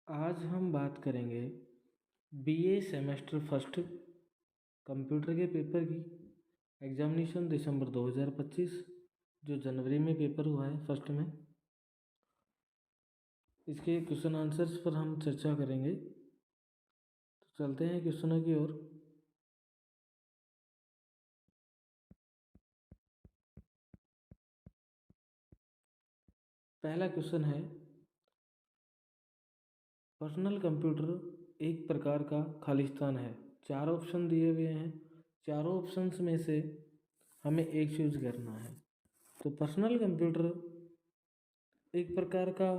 आज हम बात करेंगे बीए सेमेस्टर फर्स्ट कंप्यूटर के पेपर की। एग्जामिनेशन दिसंबर 2025, जो जनवरी में पेपर हुआ है फर्स्ट में। इसके क्वेश्चन आंसर्स पर हम चर्चा करेंगे। तो चलते हैं क्वेश्चनों की ओर। पहला क्वेश्चन है, पर्सनल कंप्यूटर एक प्रकार का खालिस्तान है। 4 ऑप्शन दिए हुए हैं, चारों ऑप्शंस में से हमें एक चूज करना है। तो पर्सनल कंप्यूटर एक प्रकार का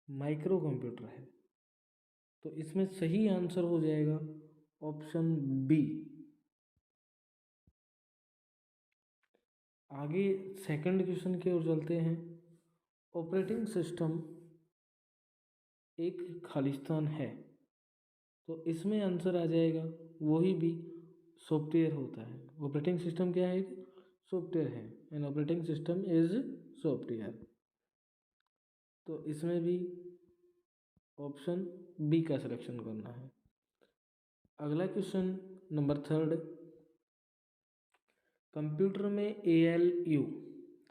माइक्रो कंप्यूटर है, तो इसमें सही आंसर हो जाएगा ऑप्शन बी। आगे सेकंड क्वेश्चन की ओर चलते हैं। ऑपरेटिंग सिस्टम एक खालिस्तान है, तो इसमें आंसर आ जाएगा वही भी, सॉफ्टवेयर होता है। ऑपरेटिंग सिस्टम क्या है? सॉफ्टवेयर है। An operating system is software. तो इसमें भी ऑप्शन बी का सिलेक्शन करना है। अगला क्वेश्चन नंबर थर्ड, कंप्यूटर में ALU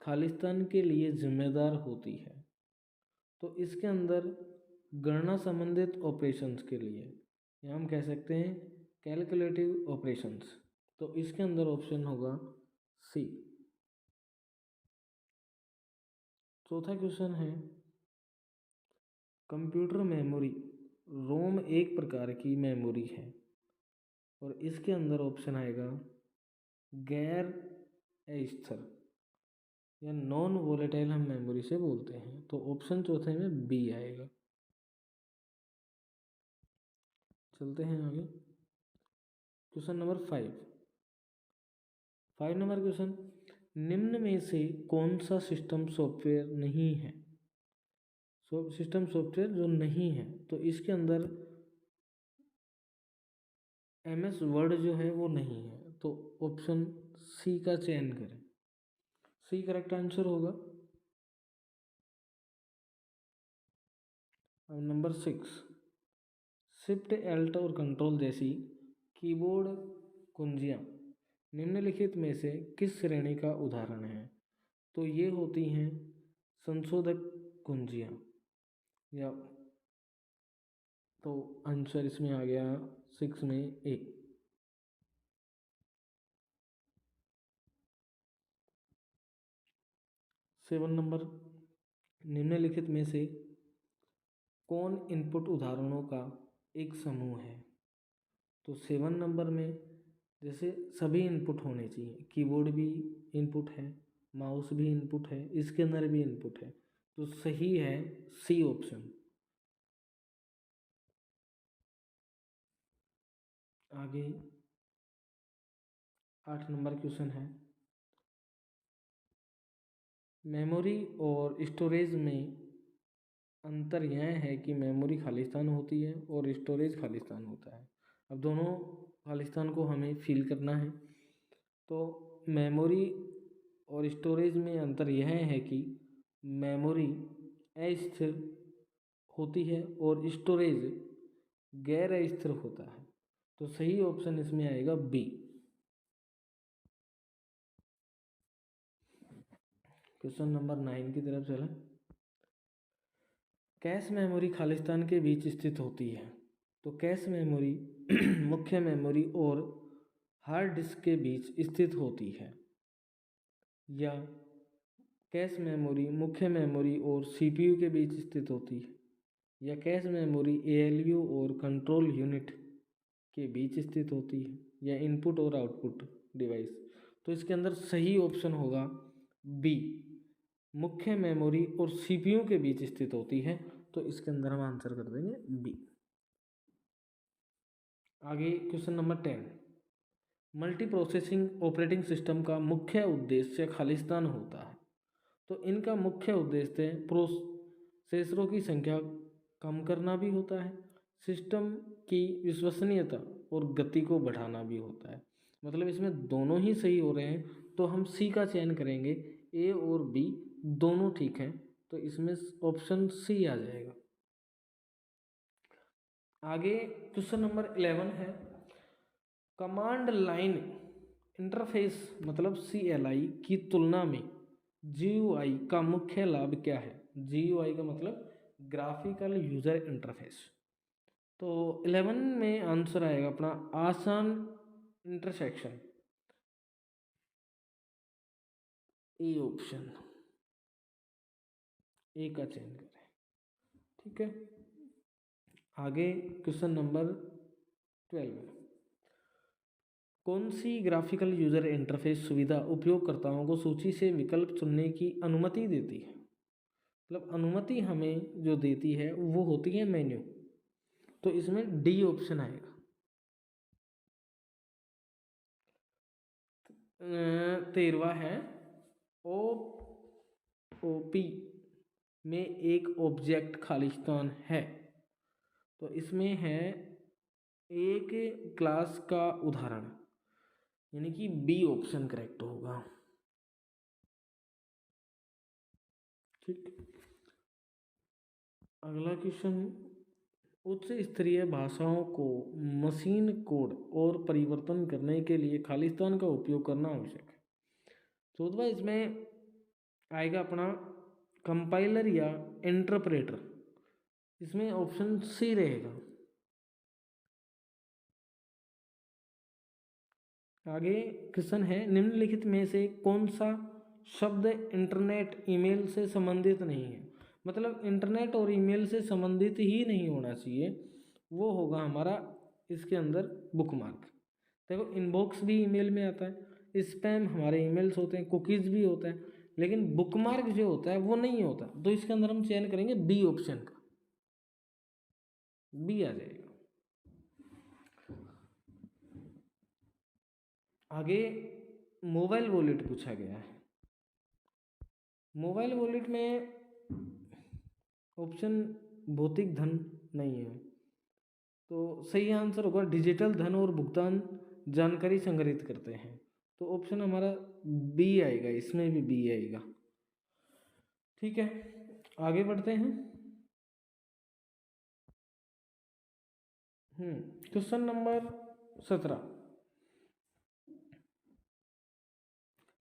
खालिस्तान के लिए जिम्मेदार होती है। तो इसके अंदर गणना संबंधित ऑपरेशंस के लिए, या हम कह सकते हैं कैलकुलेटिव ऑपरेशंस, तो इसके अंदर ऑप्शन होगा सी। चौथा क्वेश्चन है, कंप्यूटर मेमोरी रोम एक प्रकार की मेमोरी है, और इसके अंदर ऑप्शन आएगा गैर अस्थिर या नॉन वोलेटाइल हम मेमोरी से बोलते हैं। तो ऑप्शन चौथे में बी आएगा। चलते हैं आगे। क्वेश्चन नंबर 5 नंबर क्वेश्चन, निम्न में से कौन सा सिस्टम सॉफ्टवेयर नहीं है? सिस्टम सॉफ्टवेयर जो नहीं है, तो इसके अंदर MS वर्ड जो है वो नहीं है, तो ऑप्शन सी का चयन करें। सी करेक्ट आंसर होगा। अब नंबर 6, शिफ्ट एल्ट और कंट्रोल जैसी कीबोर्ड कुंजियाँ निम्नलिखित में से किस श्रेणी का उदाहरण है? तो ये होती हैं संशोधक कुंजियाँ, या तो आंसर इसमें आ गया 6 में ए। 7 नंबर, निम्नलिखित में से कौन इनपुट उदाहरणों का एक समूह है? तो 7 नंबर में जैसे सभी इनपुट होने चाहिए, कीबोर्ड भी इनपुट है, माउस भी इनपुट है, इसके अंदर भी इनपुट है, तो सही है सी ऑप्शन। आगे 8 नंबर क्वेश्चन है, मेमोरी और स्टोरेज में अंतर यह है कि मेमोरी खालिस्तान होती है और स्टोरेज खालिस्तान होता है। अब दोनों खालिस्तान को हमें फिल करना है। तो मेमोरी और स्टोरेज में अंतर यह है कि मेमोरी अस्थिर होती है और स्टोरेज गैर अस्थिर होता है। तो सही ऑप्शन इसमें आएगा बी। क्वेश्चन नंबर 9 की तरफ चलें। कैश मेमोरी खालिस्तान के बीच स्थित होती है। तो कैश मेमोरी मुख्य मेमोरी और हार्ड डिस्क के बीच स्थित होती है, या कैश मेमोरी मुख्य मेमोरी और CPU के बीच स्थित होती है, या कैश मेमोरी ALU और कंट्रोल यूनिट के बीच स्थित होती है, या इनपुट और आउटपुट डिवाइस। तो इसके अंदर सही ऑप्शन होगा बी, मुख्य मेमोरी और CPU के बीच स्थित होती है। तो इसके अंदर हम आंसर कर देंगे बी। आगे question number 10, multi processing operating system का मुख्य उद्देश्य खालिस्तान होता है। तो इनका मुख्य उद्देश्य प्रोसेसरों की संख्या कम करना भी होता है, सिस्टम की विश्वसनीयता और गति को बढ़ाना भी होता है। मतलब इसमें दोनों ही सही हो रहे हैं, तो हम सी का चयन करेंगे। ए और बी दोनों ठीक हैं, तो इसमें ऑप्शन सी आ जाएगा। आगे क्वेश्चन नंबर 11 है, कमांड लाइन इंटरफेस मतलब CLI की तुलना में GUI का मुख्य लाभ क्या है? GUI का मतलब ग्राफिकल यूजर इंटरफेस। तो 11 में आंसर आएगा अपना आसान इंटरसेक्शन, ए ऑप्शन, ए का चयन करें। ठीक है, आगे क्वेश्चन नंबर 12, कौन सी ग्राफिकल यूजर इंटरफेस सुविधा उपयोगकर्ताओं को सूची से विकल्प चुनने की अनुमति देती है? मतलब अनुमति हमें जो देती है वो होती है मेन्यू। तो इसमें डी ऑप्शन आएगा। 13वां है, OP में एक ऑब्जेक्ट खालिस्तान है। तो इसमें है एक क्लास का उदाहरण, यानी कि बी ऑप्शन करेक्ट होगा। ठीक, अगला क्वेश्चन, उच्च स्तरीय भाषाओं को मशीन कोड और परिवर्तन करने के लिए खालिस्तान का उपयोग करना आवश्यक है। 14वां इसमें आएगा अपना कंपाइलर या इंटरप्रेटर। इसमें ऑप्शन सी रहेगा। आगे क्वेश्चन है, निम्नलिखित में से कौन सा शब्द इंटरनेट ईमेल से संबंधित नहीं है? मतलब इंटरनेट और ईमेल से संबंधित ही नहीं होना चाहिए, वो होगा हमारा इसके अंदर बुकमार्क। देखो इनबॉक्स भी ईमेल में आता है, स्पैम हमारे ईमेल्स होते हैं, कुकीज़ भी होता है, लेकिन बुकमार्क जो होता है वो नहीं होता। तो इसके अंदर हम चयन करेंगे बी ऑप्शन का, बी आ जाएगा। आगे मोबाइल वॉलेट पूछा गया है। मोबाइल वॉलेट में ऑप्शन भौतिक धन नहीं है, तो सही आंसर होगा डिजिटल धन और भुगतान जानकारी संग्रहित करते हैं। तो ऑप्शन हमारा बी आएगा, इसमें भी बी आएगा। ठीक है, आगे बढ़ते हैं। क्वेश्चन नंबर 17,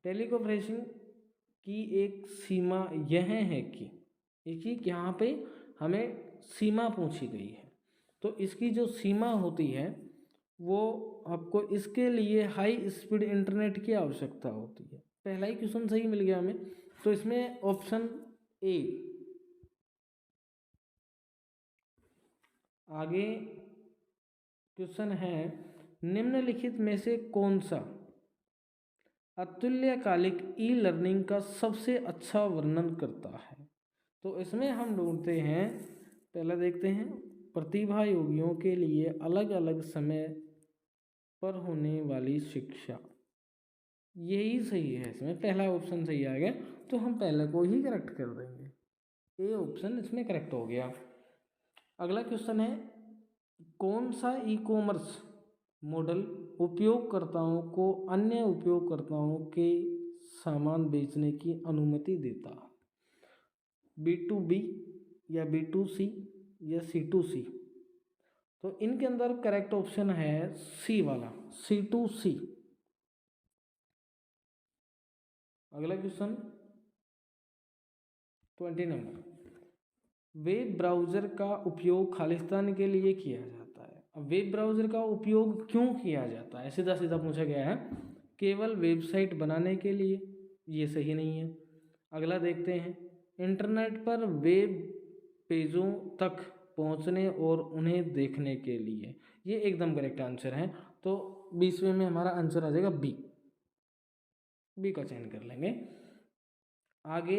टेलीकॉन्फ्रेंसिंग की एक सीमा यह है कि यहाँ पे हमें सीमा पूछी गई है, तो इसकी जो सीमा होती है वो आपको इसके लिए हाई स्पीड इंटरनेट की आवश्यकता होती है। पहला ही क्वेश्चन सही मिल गया हमें, तो इसमें ऑप्शन ए। आगे क्वेश्चन है, निम्नलिखित में से कौन सा अतुल्यकालिक ई लर्निंग का सबसे अच्छा वर्णन करता है? तो इसमें हम ढूंढते हैं, पहला देखते हैं, प्रतिभा योगियों के लिए अलग अलग समय पर होने वाली शिक्षा, यही सही है। इसमें पहला ऑप्शन सही आ गया, तो हम पहले को ही करेक्ट कर देंगे, ए ऑप्शन इसमें करेक्ट हो गया। अगला क्वेश्चन है, कौन सा ई कॉमर्स मॉडल उपयोगकर्ताओं को अन्य उपयोगकर्ताओं के सामान बेचने की अनुमति देता है? B2B या B2C या C2C? तो इनके अंदर करेक्ट ऑप्शन है सी वाला, C2C। अगला क्वेश्चन 20 नंबर, वेब ब्राउज़र का उपयोग खालिस्तान के लिए किया जाता है। अब वेब ब्राउज़र का उपयोग क्यों किया जाता है, सीधा सीधा पूछा गया है। केवल वेबसाइट बनाने के लिए, ये सही नहीं है। अगला देखते हैं, इंटरनेट पर वेब पेजों तक पहुंचने और उन्हें देखने के लिए, ये एकदम करेक्ट आंसर है। तो 20वें में हमारा आंसर आ जाएगा बी, बी का चयन कर लेंगे। आगे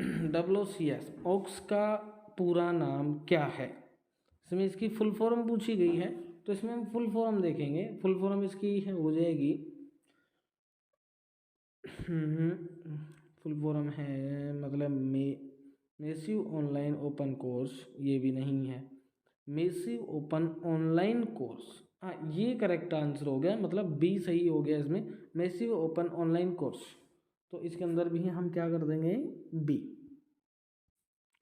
MWCS ऑक्स का पूरा नाम क्या है? इसमें इसकी फुल फॉर्म पूछी गई है, तो इसमें हम फुल फॉर्म देखेंगे। फुल फॉर्म इसकी है, हो जाएगी फुल फॉर्म है मतलब मेसिव ऑनलाइन ओपन कोर्स, ये भी नहीं है। मेसिव ओपन ऑनलाइन कोर्स, हाँ ये करेक्ट आंसर हो गया, मतलब बी सही हो गया इसमें, मेसिव ओपन ऑनलाइन कोर्स। तो इसके अंदर भी हम क्या कर देंगे, बी।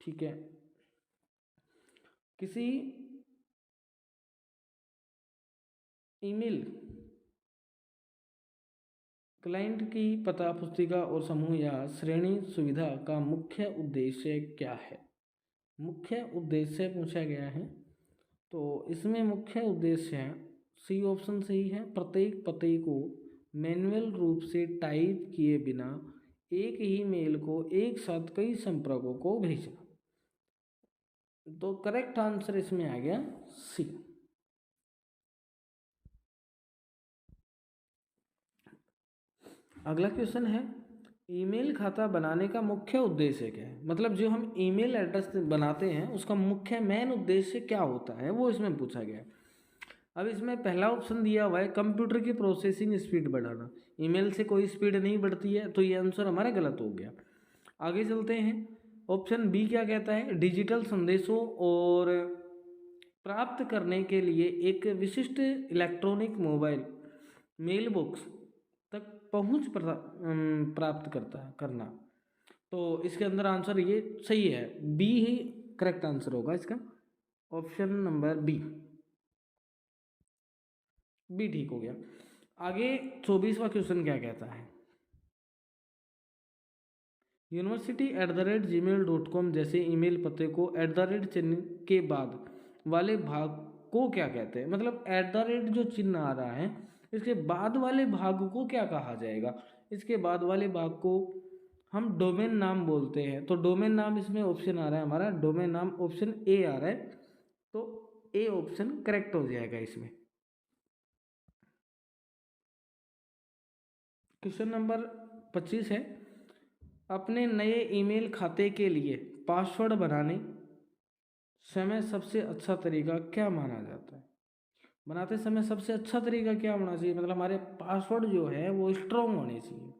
ठीक है, किसी ईमेल क्लाइंट की पता पुस्तिका और समूह या श्रेणी सुविधा का मुख्य उद्देश्य क्या है? मुख्य उद्देश्य पूछा गया है, तो इसमें मुख्य उद्देश्य है, सी ऑप्शन सही है, प्रत्येक पते को मैन्युअल रूप से टाइप किए बिना एक ही मेल को एक साथ कई संपर्कों को भेजना। तो करेक्ट आंसर इसमें आ गया सी। अगला क्वेश्चन है, ईमेल खाता बनाने का मुख्य उद्देश्य क्या है? मतलब जो हम ईमेल एड्रेस बनाते हैं उसका मुख्य मेन उद्देश्य क्या होता है, वो इसमें पूछा गया है। अब इसमें पहला ऑप्शन दिया हुआ है कंप्यूटर की प्रोसेसिंग स्पीड बढ़ाना। ईमेल से कोई स्पीड नहीं बढ़ती है, तो ये आंसर हमारा गलत हो गया। आगे चलते हैं, ऑप्शन बी क्या कहता है, डिजिटल संदेशों और प्राप्त करने के लिए एक विशिष्ट इलेक्ट्रॉनिक मोबाइल मेल बॉक्स तक पहुंच प्राप्त करना। तो इसके अंदर आंसर ये सही है, बी ही करेक्ट आंसर होगा इसका, ऑप्शन नंबर बी, बी ठीक हो गया। आगे 24वां क्वेश्चन क्या कहता है, university@gmail.com जैसे ईमेल पते को @ चिन्ह के बाद वाले भाग को क्या कहते हैं? मतलब @ जो चिन्ह आ रहा है, इसके बाद वाले भाग को क्या कहा जाएगा? इसके बाद वाले भाग को हम डोमेन नाम बोलते हैं। तो डोमेन नाम इसमें ऑप्शन आ रहा है हमारा, डोमेन नाम ऑप्शन ए आ रहा है, तो ए ऑप्शन करेक्ट हो जाएगा इसमें। क्वेश्चन नंबर 25 है, अपने नए ईमेल खाते के लिए पासवर्ड बनाने समय सबसे अच्छा तरीका क्या माना जाता है? बनाते समय सबसे अच्छा तरीका क्या होना चाहिए? मतलब हमारे पासवर्ड जो है वो स्ट्रॉन्ग होने चाहिए।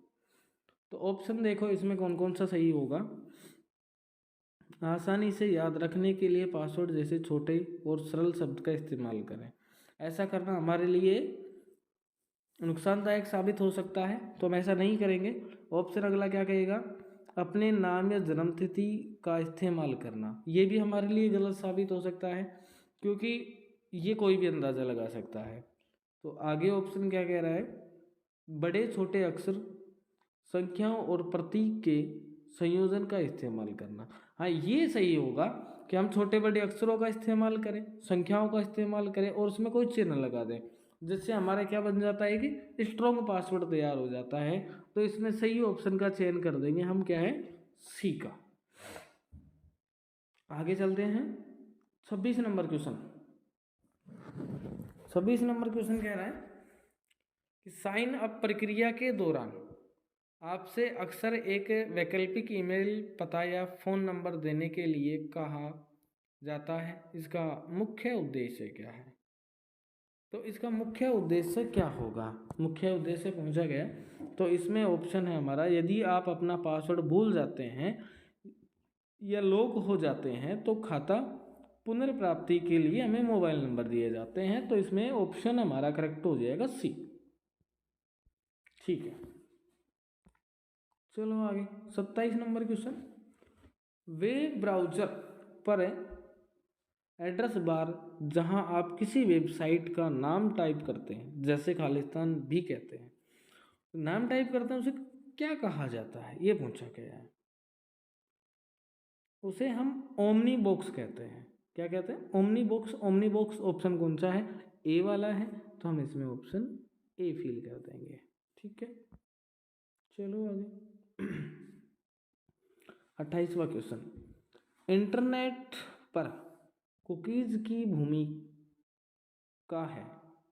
तो ऑप्शन देखो इसमें कौन कौन सा सही होगा। आसानी से याद रखने के लिए पासवर्ड जैसे छोटे और सरल शब्द का इस्तेमाल करें। ऐसा करना हमारे लिए नुकसानदायक साबित हो सकता है, तो हम ऐसा नहीं करेंगे। ऑप्शन अगला क्या कहेगा, अपने नाम या जन्मतिथि का इस्तेमाल करना। ये भी हमारे लिए गलत साबित हो सकता है, क्योंकि ये कोई भी अंदाज़ा लगा सकता है। तो आगे ऑप्शन क्या कह रहा है, बड़े छोटे अक्षर, संख्याओं और प्रतीक के संयोजन का इस्तेमाल करना। हाँ, ये सही होगा कि हम छोटे बड़े अक्षरों का इस्तेमाल करें, संख्याओं का इस्तेमाल करें और उसमें कोई चिन्ह लगा दें, जिससे हमारा क्या बन जाता है कि स्ट्रॉन्ग पासवर्ड तैयार हो जाता है। तो इसमें सही ऑप्शन का चयन कर देंगे हम, क्या है, सी का। आगे चलते हैं, 26 नंबर क्वेश्चन। 26 नंबर क्वेश्चन कह रहा है कि साइन अप प्रक्रिया के दौरान आपसे अक्सर एक वैकल्पिक ईमेल पता या फ़ोन नंबर देने के लिए कहा जाता है, इसका मुख्य उद्देश्य क्या है? तो इसका मुख्य उद्देश्य क्या होगा? मुख्य उद्देश्य पूछा गया, तो इसमें ऑप्शन है हमारा, यदि आप अपना पासवर्ड भूल जाते हैं या लॉक हो जाते हैं तो खाता पुनर्प्राप्ति के लिए हमें मोबाइल नंबर दिए जाते हैं। तो इसमें ऑप्शन हमारा करेक्ट हो जाएगा सी। ठीक है, चलो आगे 27 नंबर क्वेश्चन, वेब ब्राउज़र पर एड्रेस बार जहां आप किसी वेबसाइट का नाम टाइप करते हैं, जैसे खालिस्तान भी कहते हैं, नाम टाइप करते हैं, उसे क्या कहा जाता है? ये पूछा गया है। उसे हम ओमनी बॉक्स कहते हैं। क्या कहते हैं? Omni box. Omni box option कौन सा है? ए वाला है, तो हम इसमें ऑप्शन ए फिल कर देंगे। ठीक है, चलो आगे 28वां क्वेश्चन, इंटरनेट पर कुकीज़ की भूमिका है।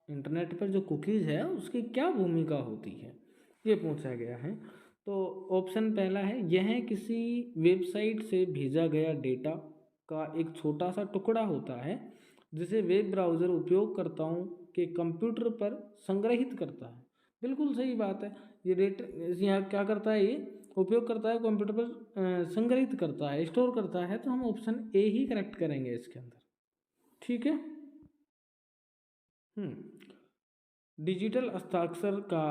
इंटरनेट पर जो कुकीज़ है उसकी क्या भूमिका होती है, ये पूछा गया है। तो ऑप्शन पहला है, यह किसी वेबसाइट से भेजा गया डेटा का एक छोटा सा टुकड़ा होता है जिसे वेब ब्राउज़र उपयोगकर्ताओं के कंप्यूटर पर संग्रहित करता है। बिल्कुल सही बात है, ये डेटा यहाँ क्या करता है, ये उपयोग करता है, कंप्यूटर पर संग्रहित करता है, स्टोर करता है। तो हम ऑप्शन ए ही करेक्ट करेंगे इसके अंदर। ठीक है, डिजिटल हस्ताक्षर का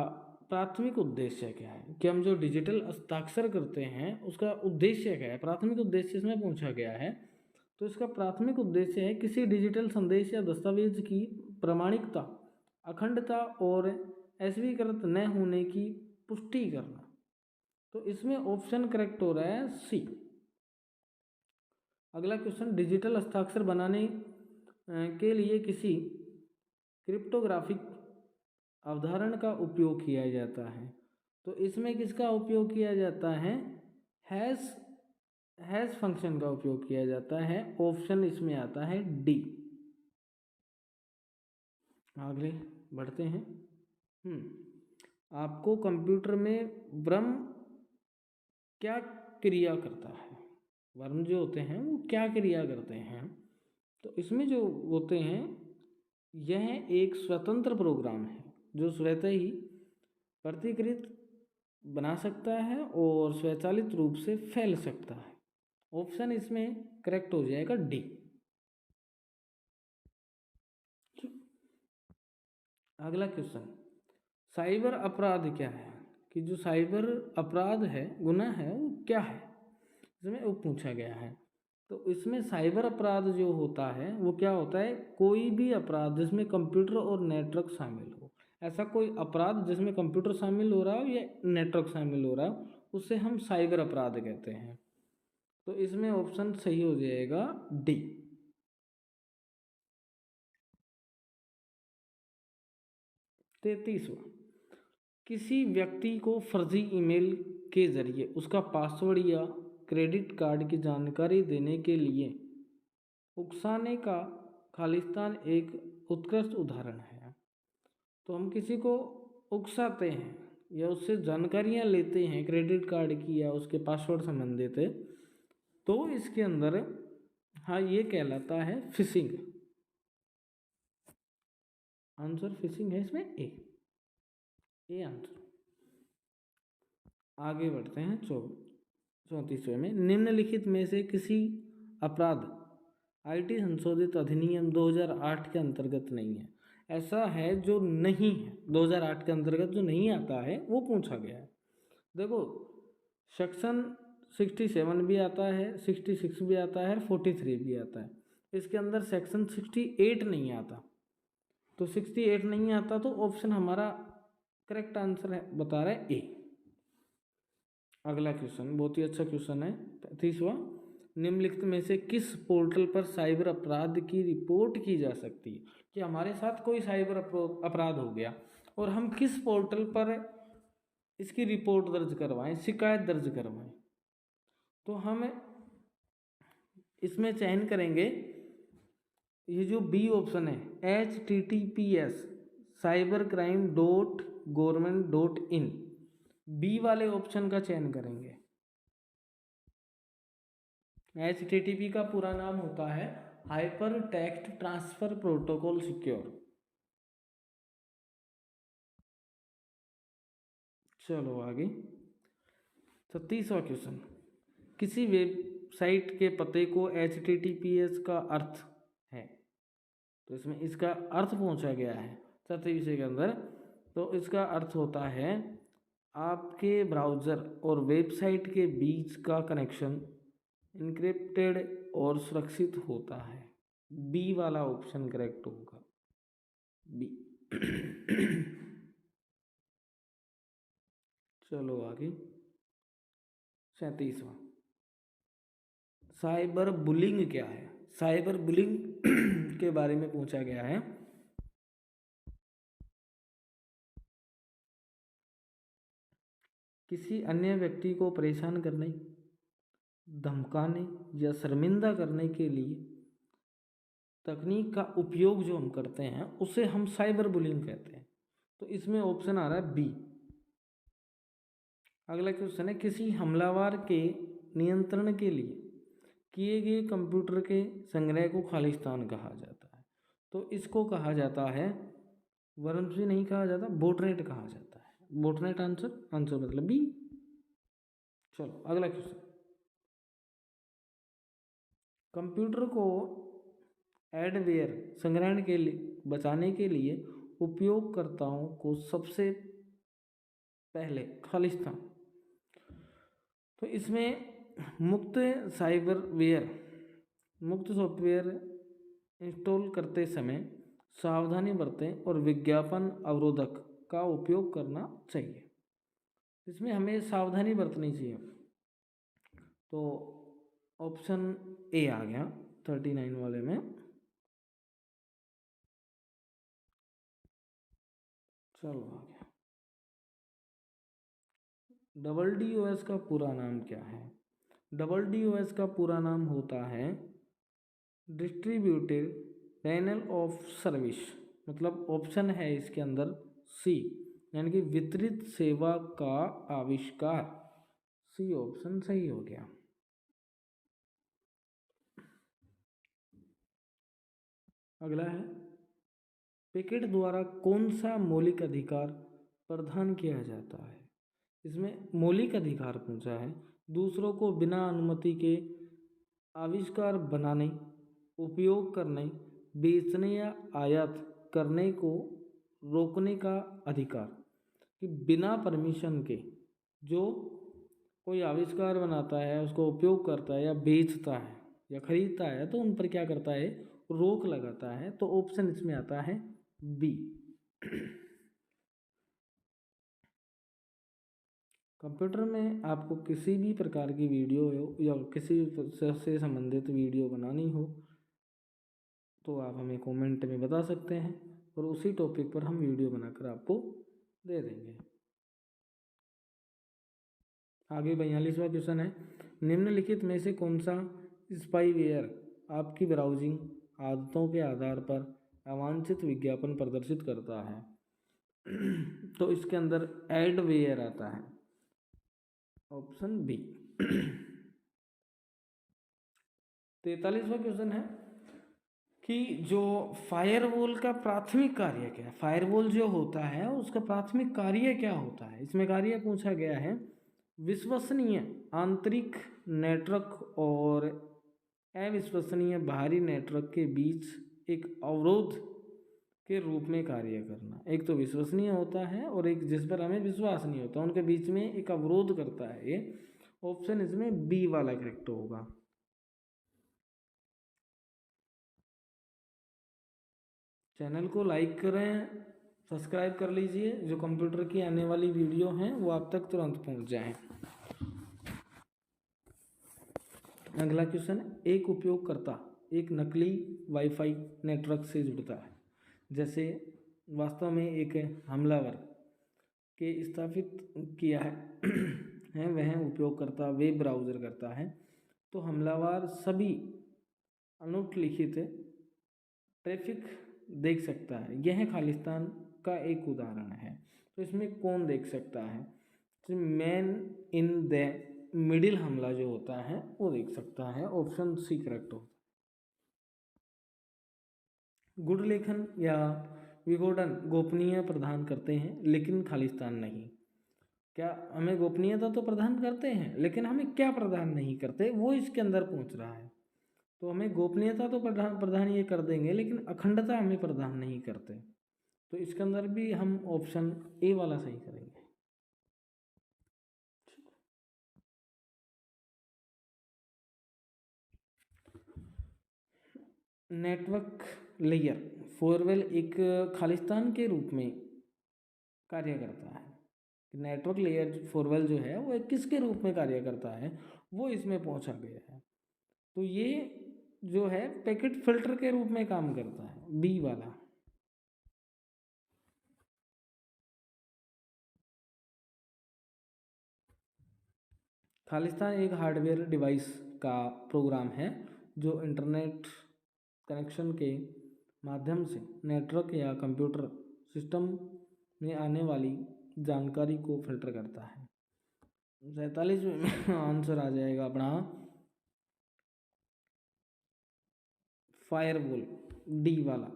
प्राथमिक उद्देश्य क्या है? कि हम जो डिजिटल हस्ताक्षर करते हैं उसका उद्देश्य क्या है, प्राथमिक उद्देश्य इसमें पूछा गया है। तो इसका प्राथमिक उद्देश्य है किसी डिजिटल संदेश या दस्तावेज की प्रामाणिकता अखंडता और स्वीकृत न होने की पुष्टि करना। तो इसमें ऑप्शन करेक्ट हो रहा है सी। अगला क्वेश्चन, डिजिटल हस्ताक्षर बनाने के लिए किसी क्रिप्टोग्राफिक अवधारणा का उपयोग किया जाता है। तो इसमें किसका उपयोग किया जाता है? हैश फंक्शन का उपयोग किया जाता है। ऑप्शन इसमें आता है डी। आगे बढ़ते हैं। आपको कंप्यूटर में वर्म क्या क्रिया करता है? वर्म जो होते हैं वो क्या क्रिया करते हैं? तो इसमें जो होते हैं, यह एक स्वतंत्र प्रोग्राम है जो स्वतः ही प्रतिकृत बना सकता है और स्वचालित रूप से फैल सकता है। ऑप्शन इसमें करेक्ट हो जाएगा डी। अगला क्वेश्चन, साइबर अपराध क्या है? कि जो साइबर अपराध है, गुनाह है, वो क्या है, इसमें वो पूछा गया है। तो इसमें साइबर अपराध जो होता है वो क्या होता है? कोई भी अपराध जिसमें कंप्यूटर और नेटवर्क शामिल हो। ऐसा कोई अपराध जिसमें कंप्यूटर शामिल हो रहा हो या नेटवर्क शामिल हो रहा हो, उससे हम साइबर अपराध कहते हैं। तो इसमें ऑप्शन सही हो जाएगा डी। 33वां, किसी व्यक्ति को फर्जी ईमेल के जरिए उसका पासवर्ड या क्रेडिट कार्ड की जानकारी देने के लिए उकसाने का खालिस्तान एक उत्कृष्ट उदाहरण है। तो हम किसी को उकसाते हैं या उससे जानकारियां लेते हैं क्रेडिट कार्ड की या उसके पासवर्ड संबंधित, तो इसके अंदर हाँ ये कहलाता है फिशिंग। आंसर फिशिंग है इसमें ए आंसर। आगे बढ़ते हैं 34वें में, निम्नलिखित में से किसी अपराध आईटी संशोधित अधिनियम 2008 के अंतर्गत नहीं है। ऐसा है जो नहीं है, 2008 के अंतर्गत जो नहीं आता है वो पूछा गया है। देखो, सेक्शन 67 भी आता है, 66 भी आता है, 43 भी आता है। इसके अंदर सेक्शन 68 नहीं आता। तो 68 नहीं आता तो ऑप्शन हमारा करेक्ट आंसर है, बता रहा है ए। अगला क्वेश्चन बहुत ही अच्छा क्वेश्चन है, 35वां, निम्नलिखित में से किस पोर्टल पर साइबर अपराध की रिपोर्ट की जा सकती है? कि हमारे साथ कोई साइबर अपराध हो गया और हम किस पोर्टल पर इसकी रिपोर्ट दर्ज करवाएं, शिकायत दर्ज करवाएं? तो हम इसमें चयन करेंगे ये जो बी ऑप्शन है, https cybercrime.government.in, बी वाले ऑप्शन का चयन करेंगे। HTTP का पूरा नाम होता है hyper text transfer protocol secure. चलो आगे 36वां क्वेश्चन, किसी वेबसाइट के पते को HTTPS का अर्थ है। तो इसमें इसका अर्थ पूछा गया है 37 के अंदर। तो इसका अर्थ होता है आपके ब्राउज़र और वेबसाइट के बीच का कनेक्शन इनक्रिप्टेड और सुरक्षित होता है। बी वाला ऑप्शन करेक्ट होगा, बी। चलो आगे 37वां, साइबर बुलिंग क्या है? साइबर बुलिंग के बारे में पूछा गया है। किसी अन्य व्यक्ति को परेशान करने, धमकाने या शर्मिंदा करने के लिए तकनीक का उपयोग जो हम करते हैं उसे हम साइबर बुलिंग कहते हैं। तो इसमें ऑप्शन आ रहा है बी। अगला क्वेश्चन है, किसी हमलावर के नियंत्रण के लिए किए गए कंप्यूटर के संग्रह को खालिस्तान कहा जाता है। तो इसको कहा जाता है, वर्मसी नहीं कहा जाता, बोटनेट कहा जाता है। बोटनेट आंसर मतलब बी। चलो अगला क्वेश्चन, कंप्यूटर को एडवेयर संग्रहण के लिए बचाने के लिए उपयोगकर्ताओं को सबसे पहले खालिस्तान। तो इसमें मुक्त सॉफ्टवेयर इंस्टॉल करते समय सावधानी बरतें और विज्ञापन अवरोधक का उपयोग करना चाहिए। इसमें हमें सावधानी बरतनी चाहिए। तो ऑप्शन ए आ गया 39 वाले में। चलो आ गया। DDoS का पूरा नाम क्या है? DDoS का पूरा नाम होता है डिस्ट्रीब्यूटेड पैनल ऑफ सर्विस, मतलब ऑप्शन है इसके अंदर सी, यानी कि वितरित सेवा का आविष्कार। सी ऑप्शन सही हो गया। अगला है पैकेट द्वारा कौन सा मौलिक अधिकार प्रदान किया जाता है? इसमें मौलिक अधिकार पूछा है दूसरों को बिना अनुमति के आविष्कार बनाने, उपयोग करने, बेचने या आयात करने को रोकने का अधिकार। कि बिना परमिशन के जो कोई आविष्कार बनाता है, उसको उपयोग करता है या बेचता है या खरीदता है, तो उन पर क्या करता है? रोक लगाता है। तो ऑप्शन इसमें आता है बी। कंप्यूटर में आपको किसी भी प्रकार की वीडियो या किसी से संबंधित वीडियो बनानी हो तो आप हमें कमेंट में बता सकते हैं और उसी टॉपिक पर हम वीडियो बनाकर आपको दे देंगे। आगे 42वां क्वेश्चन है निम्नलिखित में से कौन सा स्पाईवेयर आपकी ब्राउजिंग आदतों के आधार पर अवांछित विज्ञापन प्रदर्शित करता है? तो इसके अंदर एडवेयर आता है, ऑप्शन बी। 43वां क्वेश्चन है कि जो फायरवॉल का प्राथमिक कार्य क्या है? फायरवॉल जो होता है उसका प्राथमिक कार्य क्या होता है? इसमें कार्य पूछा गया है विश्वसनीय आंतरिक नेटवर्क और अविश्वसनीय बाहरी नेटवर्क के बीच एक अवरोध के रूप में कार्य करना। एक तो विश्वसनीय होता है और एक जिस पर हमें विश्वास नहीं होता, उनके बीच में एक अवरोध करता है। ये ऑप्शन इसमें बी वाला करेक्ट होगा। चैनल को लाइक करें, सब्सक्राइब कर लीजिए, जो कंप्यूटर की आने वाली वीडियो हैं वो आप तक तुरंत पहुंच जाएं। अगला क्वेश्चन, एक उपयोगकर्ता एक नकली वाईफाई नेटवर्क से जुड़ता है, जैसे वास्तव में एक हमलावर के स्थापित किया है वह उपयोगकर्ता वेब ब्राउज़र करता है, तो हमलावर सभी अनुलिखित ट्रैफिक देख सकता है। यह खालिस्तान का एक उदाहरण है। तो इसमें कौन देख सकता है? तो मैन इन द मिडिल हमला जो होता है वो देख सकता है। ऑप्शन सी करेक्ट होता है। गुड लेखन या विघटन गोपनीय प्रदान करते हैं लेकिन खालिस्तान नहीं। क्या हमें गोपनीयता तो प्रदान करते हैं, लेकिन हमें क्या प्रदान नहीं करते, वो इसके अंदर पूछ रहा है। तो हमें गोपनीयता तो प्रदान ये कर देंगे, लेकिन अखंडता हमें प्रदान नहीं करते। तो इसके अंदर भी हम ऑप्शन ए वाला सही करेंगे। नेटवर्क लेयर फोरवेल एक खालिस्तान के रूप में कार्य करता है। नेटवर्क लेयर फोरवेल जो है वो किसके रूप में कार्य करता है वो इसमें पूछा गया है। तो ये जो है पैकेट फिल्टर के रूप में काम करता है, बी वाला। खालिस्तान एक हार्डवेयर डिवाइस का प्रोग्राम है जो इंटरनेट कनेक्शन के माध्यम से नेटवर्क या कंप्यूटर सिस्टम में आने वाली जानकारी को फिल्टर करता है। 47 में आंसर आ जाएगा अपना फायरवॉल, डी वाला।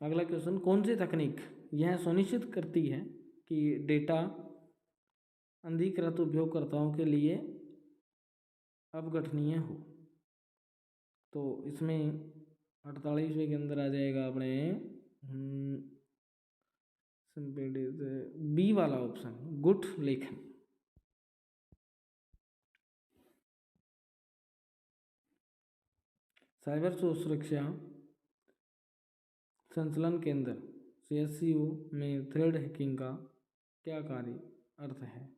अगला क्वेश्चन, कौन सी तकनीक यह सुनिश्चित करती है कि डेटा अधिकृत उपयोगकर्ताओं के लिए अपघटनीय हो? तो इसमें 48वें के अंदर आ जाएगा अपने बी वाला ऑप्शन, गुड लेखन। साइबर सुरक्षा संचालन केंद्र CSCU में थ्रेड हैकिंग का क्या कार्य अर्थ है?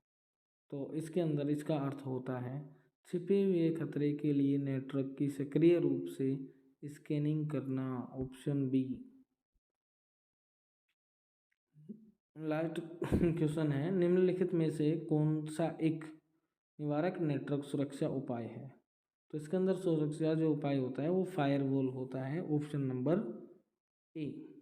तो इसके अंदर इसका अर्थ होता है छिपे हुए खतरे के लिए नेटवर्क की सक्रिय रूप से स्कैनिंग करना। Option B. लास्ट क्वेश्चन है, निम्नलिखित में से कौन सा एक निवारक नेटवर्क सुरक्षा उपाय है? तो इसके अंदर सुरक्षा जो उपाय होता है वो फायरवॉल होता है। Option number A.